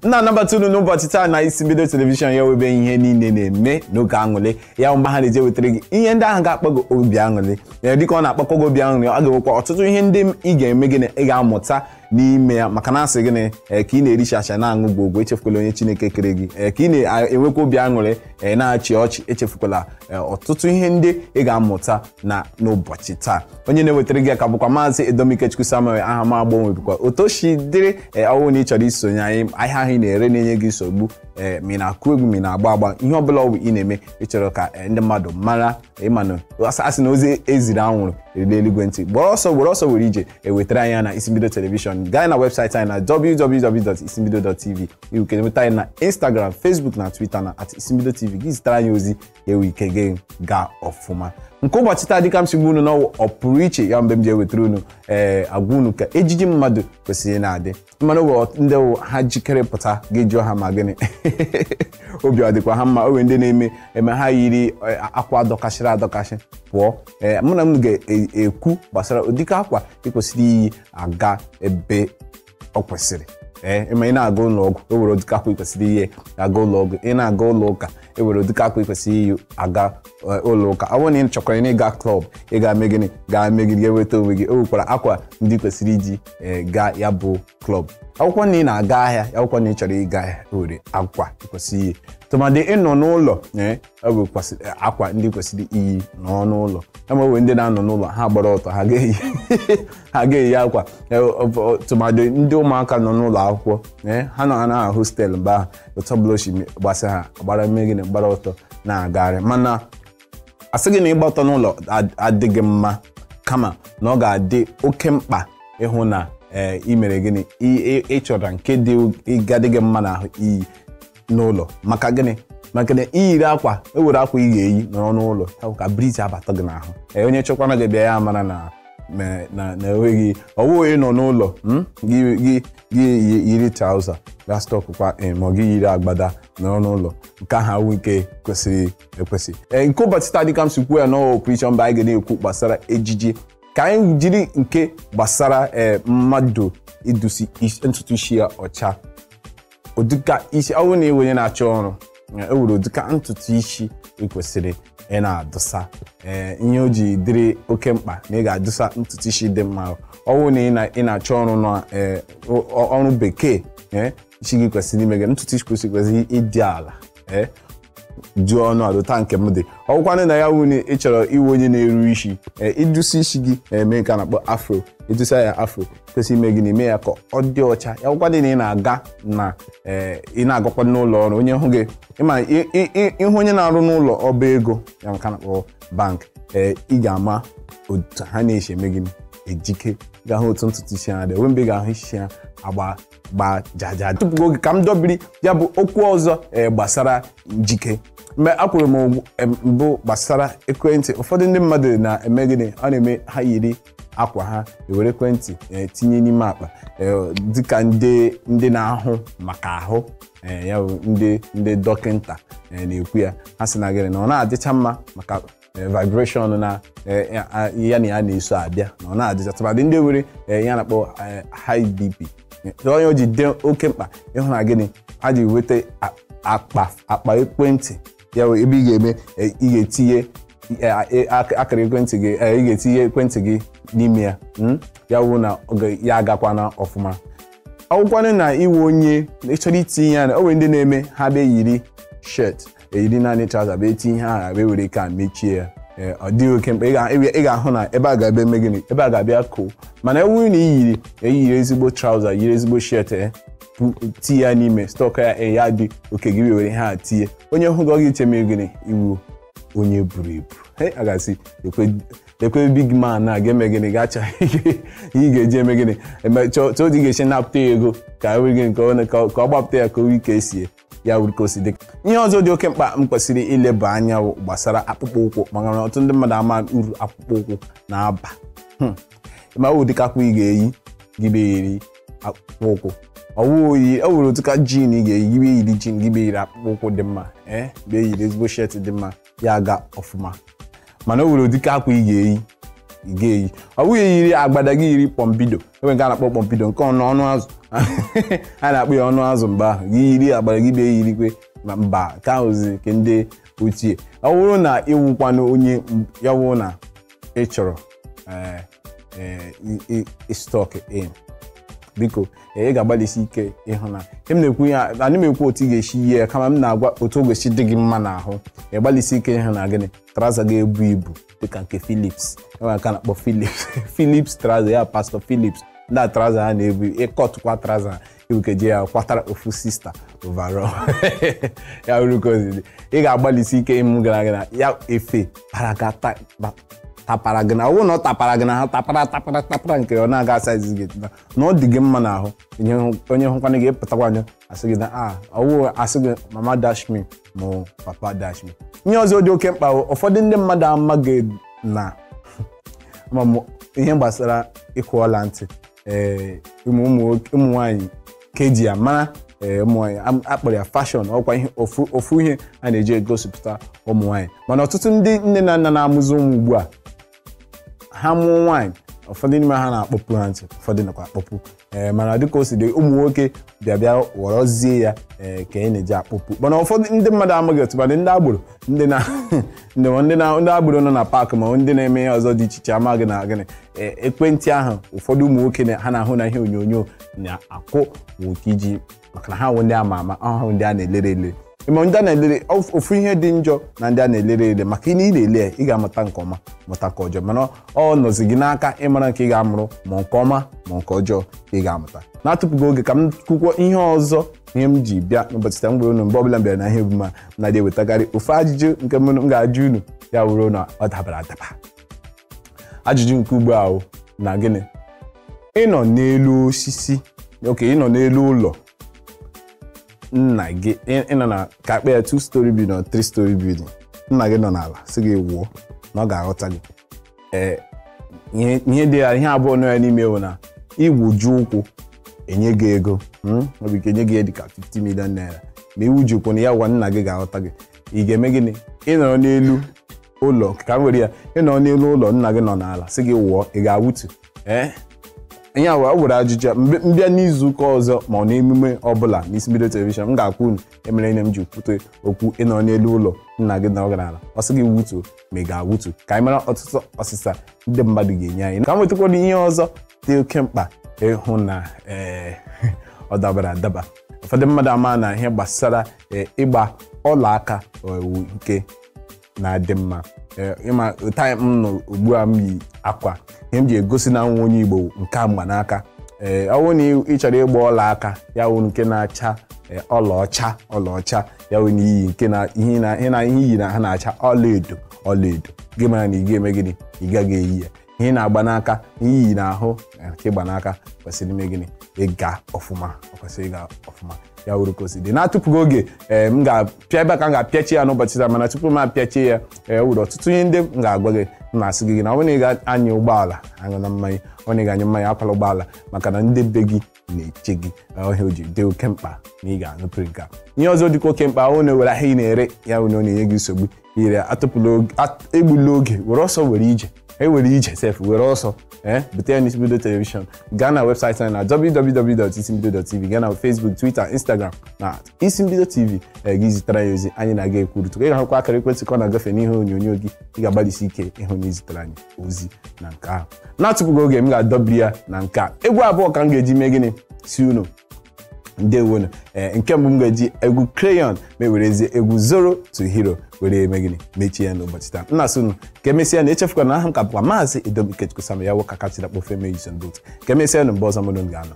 na anabata unu n'ụbọchị taa na isi mbido telivishọn ya webe ihe niile na-eme n'oge aṅụrị ya mgbe ha na-eje wetara gị ihe ndị ahụ ga-akpago obi aṅụrị dịka ọ na-akpakọ gị obi aṅụrị ọ ga-enwekwa ọtụtụ ihe ndị ị ga-eme gịnị ị ga-amụta n'ime ya maka na asị gịnị ka ị na-ericha acha na-aṅụ gbogbo echefukwala onye Chineke kere gị ka ị na-enwekwa obi aṅụrị na-achị ọchị echefukwala ọtụtụ ihe ndị ị ga-amụta n'ụbọchị taa. Onye na-ewetara gị ka bụkwa Maazị Edomikechukwu Samuel aha m agbanwebikwa otoshi dịrị ọwụ na ị chọrọ isonye anyị ahịa ahụ ị na-ere na-enye gị nsogbu ma ị na-akụ egwu ma ị na-agba agba ihe ọbụla ọ bụ ị na-eme ịchọrọ ka ndị mmadụ mara ịmanụ asị na ozi eziri anwụrụ eriri eluigwe ntị gbara ọsọ were ije ewetara anyị na Isimbido telivishọn gaa na webụsaịtị anyị na www.isimbido.tv iwu ke nweta anyị na Instagram, Facebook na Twitter na @isimbidotv gị zitara anyị ozi ewu ike gị gaa ọfụma. Nke ụbọchị taa dịka m si gwa unu n'ọwụ ọ pụrụ iche ya mgbe m ji ewetara unu agwa unu ka ejiji mmadụ kwesịrị na-adị mmanụ ndị ha jikere pụta ga-eji ha ma gịnị obi ọ dịkwa ha mma o nwere ndị na-eme ha yiri akwa adọkashịrị adọkashị pụọ mụ na m ga-ekwu gbasara ụdịka akwa ịkwesịrị iyi aga ebe ọ kwesịrị ị na-aga ụlọ ọgwụ o were ụdịka akwa ịkwesịrị iyi aga ụlọ ọgwụ ị na-aga ụlọ ụka e were ụdịka akwa ịkwesịrị iyi aga ụlọ ụka ọ bụrụ na ị chọkwara na ịga klọb ị ga-eme gịnị ga-eme gị ga-eweta onwe gị o nwekwara akwa ndị kwesịrị iji gaa ya bụ klọb. Akwụkwọ na ị na-aga ahịa akwụkwọ na ị chọrọ ịga ahịa were akwa ịkwesịrị iyi tụmadị ịnọ n'ụlọ ọ bụ akwa ndị kwesịrị iyi n'ọnụ ụlọ enwewe ndị na-anọ n'ụlọ ha gbara ọtọ ha ga-eyi akwa tụmadị ndị ụmụaka nọ n'ụlọ akwụkwọ ha nọ na hostelụ mgbe ahụ ụtọbụlochi gbasa ha gbara mmegide gbara ọtọ na-agagharị mana asị gị na ịgba ọtọ n'ụlọ adịghị mma kama na ọ ga-adị oke mkpa ịhụ na ị mere gịnị ịchọrọ nke ga-adịghị mma n'ahụ iyi n'ụlọ maka gịnị maka na iyiri akwa ewere akwa ị ga-eyi n'ọnụ ụlọ ka briz abata gị n'ahụ onye chọkwana gị bịa ya mara na enweghị ọwụghị nọ n'ụlọ gị yiri trauza ga stọkụkwa ma gị yiri agbada n'ọnụ ụlọ nke ahụ awụ nke kwesịrị ekwesị. Nke ụbọchị taa dịka m si kwuo ya n'ọpụrụ iche mgbe anyị ga-ekwu gbasara ejiji ka anyị jiri nke gbasara mmadụ idusi ntutu isi ya ọcha ụdịka isi ọ bụrụ na onye na-achọ ọrụ ewere ụdịka ntutu isi kwesịrị ị na-adụsa ihe o ji dịrị oke mkpa na ị ga-adụsa ntutu isi dị mma ọ bụrụ na ị na-achọ ọrụ n'ọrụ bekee isi gị kwesịrị ime gị ntutu isi kwesịrị ịdị ala jụọ ọnụọdụ taa nke m dị ọgwụkwanụ na ya wụ ị chọrọ iwe onye na-eru isi idusi isi gị eme nke a na-akpọ afro idusa ya afro kwesịrị ime gị na-eme ya ka ọ dị ọcha ya gwụkwadị na ị na-aga na ị na-agakwa n'ụlọ ọrụ onye hụ gị ịma ịhụ onye na-arụ n'ụlọ ọba ego ya nke a na-akpọ bank ị ga-ama otu ha na-eche eme gị ejike ga-ahụ otu ntutu isi ha dị mgbe ị ga-ahụ isi ha agba jaja tupu oge ka m dobiri ya bụ okwu ọzọ gbasara njike mgbe akwụrụ m mbụ gbasara ekwentị ụfọdụ ndị mmadụ na-eme gịnị ọ na-eme ha yiri akwa ha ewere ekwentị tinye n'ime akpa dịka ndị na-ahụ maka ahụ ya bụ ndị dọkịnta na-ekwu ya ha sị na gịnị na ọ na-adịcha mma maka vibration na ya na ya na-eso abịa na ọ na-adịcha tụmadị ndị nwere ya na-akpọ high BP onye o ji dị oke mkpa ịhụ na gịnị a ji weta akpa ekwentị ya wee ebe ị ga-eme ị ga-etinye akara ekwentị gị ị ga-etinye ekwentị gị n'ime ya ya wụ na ya agakwana ọfụma akwụkwanụ na iwe onye ịchọrọ itinye ya na o nwere ndị na-eme ha bịa yiri shirt eyiri naanị trouser bịa etinye ihe ahụ wee were ka mechie ya ọ dịghị oke mkpa ị ga-ahụ na ebe a ga-abịa eme gịnị ebe a ga-abịa koo mana ewuru na eyiri ezigbo trouser yiri ezigbo shirt tinye ya n'ime stọk ya dị oke gị were ha tinye onye hụ gị ọ ga-echeme gịnị iwu onye buru ibu a ga-asị ekwe big man na ga-eme gịnị ga-acha ị ga-eji eme gịnị chọọ dị ga-eche napụta ya ego ka ọ gbapụta ya ka o ike sie ya wuru ka o si dị. Ihe ọzọ dị oke mkpa m kwesịrị ileba anya gbasara akpụkpọ ụkwụ maka na ọtụtụ ndị mmadụ ama uru akpụkpọ ụkwụ na-aba ma ọ dịka akwa ị ga-eyi gị be yiri akpụkpọ ụkwụ ọwụghị o nwere otuka jin ị ga-eyi gị be yiri jin gị be yiri akpụkpọ ụkwụ dị mma be yiri ezigbo shet dị mma ya aga ọfụma mana o nwere ụdịka akwa ị ga-eyi ọ bụghị yiri agbada gị yiri pọmbido enwe nke a na-akpọ pọmbido nke ọnụ azụ a na-akpọ ya ọnụ azụ mgbe ahụ gị yiri agbara gị bịa yirikwe ma mba ka ahụzi ke ndị ochie. Ọ bụrụ na ịwụkwanụ onye ya wụ na ị chọrọ stock in biko ị ga-agbalịsi ike ịhụ na m na-ekwu ya anyị na-ekwu otu ị ga-esi yie ya kama m na-agwa otu o gosi dị gị mma n'ahụ ịgbalịsi ike ịhụ na gịnị traza ga-ebu ibu dịka nke Philips enwere ka na-akpọ Philips traza ya Pastor Philips ndị traza ha na-ebu ịkọtụkwa traza ibukeje ya kwatara ofu sista overall ya urukozidi ị ga-agbalịsi ike ịmụ gara gara ya efe paragata tapara gị na ọ bụrụ na ọ tapara gị na ha tapara nke ọ na-aga size gị na ọ dị gị mma n'ahụ onye hụkwana gị pụtakwa anya asị gị na ọwụ asị gị mama dash me ma papa dash me. Ihe ọzọ dị oke mkpa ụfọdụ ndị mmadụ amaghị na ihe gbasara ịkụ ọla ntị ụmụ nwaanyị keji ya mara ụmụ nwaanyị akpọrọ ya fashion ọkwa ihe ofu ihe a na-eji egosipụta ụmụ nwaanyị mana ọtụtụ ndị nne na nna na-amụzi ụmụ ugbu a ha mụọ nwaanyị ụfọdụ n'ime ha na-akpọpụ ha ntị ụfọdụ nakwa akpọpụ mana dịka o si dị ụmụ nwoke bịa ghọrọzie ya ka ị na-eji akpọpụ mana ụfọdụ ndị mmadụ amaghị otu ma ndị agboro ndị agboro nọ na paakị ma ndị na-eme ihe ọzọ dị iche iche amaghị na gịnị ekwentị ahụ ụfọdụ ụmụ nwoke ha na-ahụ na ihe onyonyo na-akwụ nwoke iji maka na ha nwụ ndị ama ama ahụ ndị a na-elere ele ma ndị a na-elere ofu ihe dị njọ na ndị a na-elere ele maka ị na-ele ya ị ga-amụta nke ọma mụta nke ọjọọ mana ọ nọzi gị n'aka ịmara nke ị ga-amụrụ ma nke ọma ma nke ọjọọ ị ga-amụta. Na-atụpụghị oge ka m kwukwo ihe ọzọ ihe m ji bịa n'ụbọchị taa mgbe unu mgbe ọbụla m bịara na ihe ebuma na-adị ewetakarị ofu ajụjụ nke m ga-ajụ unu ya wụrụ na ọ dabara adaba. Ajụjụ nke ugbu a na gịnị ịnọ n'elu osisi ịnọ n'elu ụlọ nna gị ịnọ na ka akpa ya 2-story building or 3-story building nna gị nọ n'ala sị gị wụọ na ọ ga-aghọta gị ihe dị ya ihe abụọ nọ ya n'ime ewu na iwuju ụkwụ enye gị ego ọ bụ ike enye gị dịka 50 million naira ma iwuju ụkwụ na ya gwa nna gị ga-aghọta gị ị ga-eme gịnị ịnọrọ n'elu ụlọ ka m were ya ịnọ n'elu ụlọ nna gị nọ n'ala sị gị wụọ ị ga-awụtu ihe a were ajụjụ mbịa n'izu ụka ọzọ ma ọ n'emume ọbụla n'isi mbido telivishọn m ga-akwụ unu emere nye m ji kwute okwu ịnọ n'elu ụlọ nna gị nọ n'ala ọ sị gị wutuo ma ị ga-awutu ka anyị mara ọtụtụ ọsịsa ndị mmadụ ga-enye anyị ka m nwetakwara ihe ọzọ dị oke mkpa ịhụ na ọ dabara adaba. Ụfọdụ mmadụ ama na ihe gbasara ịgba ọla aka nke na-adị mma ịma taịm m nọ ugbu a m yi akwa ihe m ji egosi na nwa onye Igbo nke a mgbanaka ọ bụrụ na ị chọrọ ịgba ọla aka ya wụ nke na-acha ọlaọcha ya wụ n'iyi nke na ihe iyi na ha na-acha ọlaedo gị mara na ị ga-eme gịnị ị gaghị eyi ya ihe na-agba n'aka iyi n'ahụ nke ịgba n'aka kwesịrị ime gịnị ịga ọfụma kwesịrị ịga ọfụma ya wuru ka o si dị. Na-atụpụghị oge m ga-apịa ebe ka m ga-apịachi ya n'ụbọchị taa mana tupu m apịachi ya wuru ọtụtụ ihe ndị m ga-agwa gị m na-asị gị na ọ bụrụ na ị ga-anya ụgbọala aṅụ na mmanya ọ na ị ga-anya mmanya akwala ụgbọala maka na ndị be gị na-eche gị ọhịa o ji dị oke mkpa na ị ga-anụpụrụ nke a. Ihe ọzọ dịka oke mkpa ọ na-ewere ahịa ị na-ere ya wụ na ọ na-enye gị nsogbu ire egbula oge were ọsọ were ije ije sef were ọsọ bute ya n'isi mbido telivishọn gaa na webụsaịtị anyị na www.isimbido.tv gaa na Facebook, Twitter, Instagram na isimbido tv gị zitere ya ozi anyị na-aga ekwurutu ị ga-ahụkwa akara ekwentị ka ọ na-agafe n'ihe onyonyo gị ị ga-agbalịsi ike ịhụ na izitere anyị ozi na nke ahụ. Na-atụpụghị oge m ga-adọbiri ya na nke a egwu abụọ ka m ga-eji mee gịnị si unu ndewonu nke mbụ m ga-eji egwu crayon ma ewerezie egwu Zero to Hero were eme gịnị mechie ya n'ụbọchị taa. Nna sị unu ka emesịa na echefukwana na aha m ka bụkwa Maazị Idom Ikechukwu Sam ya wụ ka kachira kpofe mee ison dot ka emesịa na mgbe ọzọ mụnụ ga-anọ.